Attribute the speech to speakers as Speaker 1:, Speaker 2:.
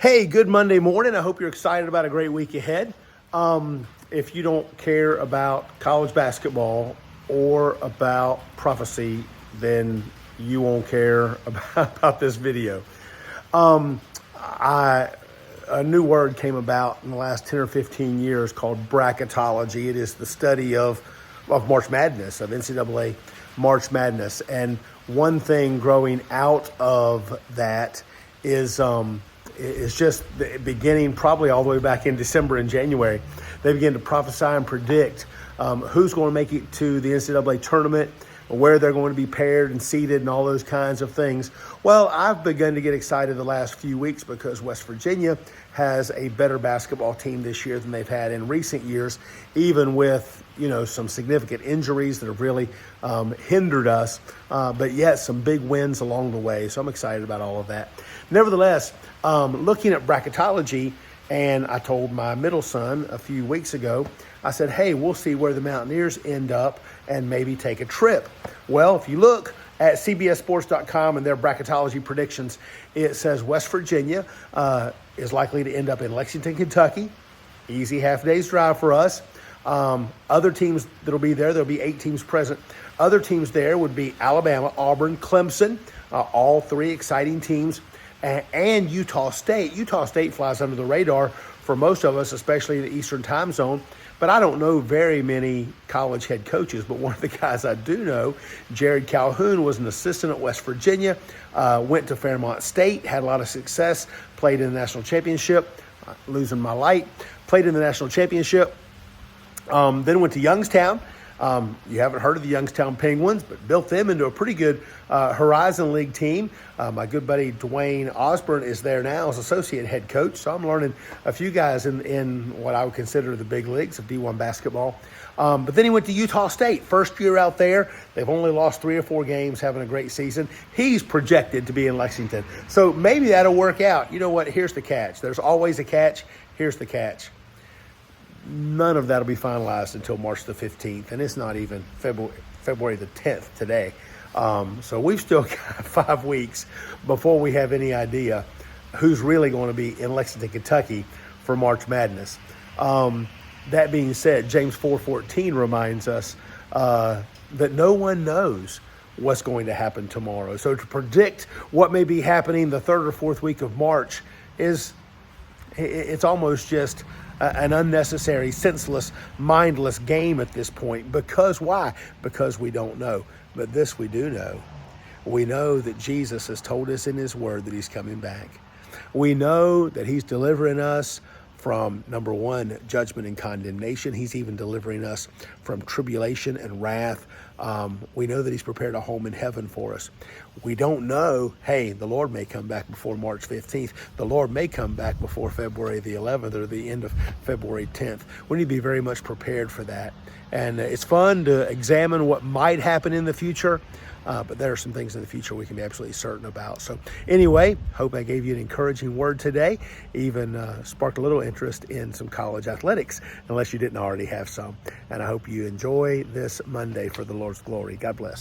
Speaker 1: Hey, good Monday morning. I hope you're excited about a great week ahead. If you don't care about college basketball or about prophecy, then you won't care about this video. A new word came about in the last 10 or 15 years called bracketology. It is the study of March Madness, of NCAA March Madness. And one thing growing out of that is just the beginning, probably all the way back in December and January. They begin to prophesy and predict who's going to make it to the NCAA tournament, where they're going to be paired and seeded and all those kinds of things. Well, I've begun to get excited the last few weeks because West Virginia has a better basketball team this year than they've had in recent years, even with some significant injuries that have really hindered us, but yet some big wins along the way. So I'm excited about all of that. Nevertheless, looking at bracketology, and I told my middle son a few weeks ago, I said, hey, we'll see where the Mountaineers end up and maybe take a trip. Well, if you look at CBSSports.com and their bracketology predictions, it says West Virginia is likely to end up in Lexington, Kentucky. Easy half-day's drive for us. Other teams that'll be there'll be 8 teams present. Other teams there would be Alabama, Auburn, Clemson, all 3 exciting teams, and Utah State. Utah State flies under the radar for most of us, especially in the Eastern time zone. But I don't know very many college head coaches, but one of the guys I do know, Jared Calhoun, was an assistant at West Virginia, went to Fairmont State, had a lot of success, played in the national championship, losing my light, played in the national championship, then went to Youngstown. You haven't heard of the Youngstown Penguins, but built them into a pretty good Horizon League team. My good buddy Dwayne Osborne is there now as associate head coach, so I'm learning a few guys in what I would consider the big leagues of D1 basketball. But then he went to Utah State, first year out there. They've only lost 3 or 4 games, having a great season. He's projected to be in Lexington, so maybe that'll work out. You know what? Here's the catch. There's always a catch. Here's the catch. None of that will be finalized until March the 15th, and it's not even February the 10th today. So we've still got 5 weeks before we have any idea who's really going to be in Lexington, Kentucky for March Madness. That being said, James 4:14 reminds us that no one knows what's going to happen tomorrow. So to predict what may be happening the 3rd or 4th week of March it's almost just an unnecessary, senseless, mindless game at this point. Because why? Because we don't know. But this we do know. We know that Jesus has told us in his word that he's coming back. We know that he's delivering us from, number 1, judgment and condemnation. He's even delivering us from tribulation and wrath. We know that he's prepared a home in heaven for us. We don't know, hey, the Lord may come back before March 15th. The Lord may come back before February the 11th or the end of February 10th. We need to be very much prepared for that. And it's fun to examine what might happen in the future. But there are some things in the future we can be absolutely certain about. So anyway, hope I gave you an encouraging word today, even sparked a little interest in some college athletics, unless you didn't already have some. And I hope you enjoy this Monday for the Lord's glory. God bless.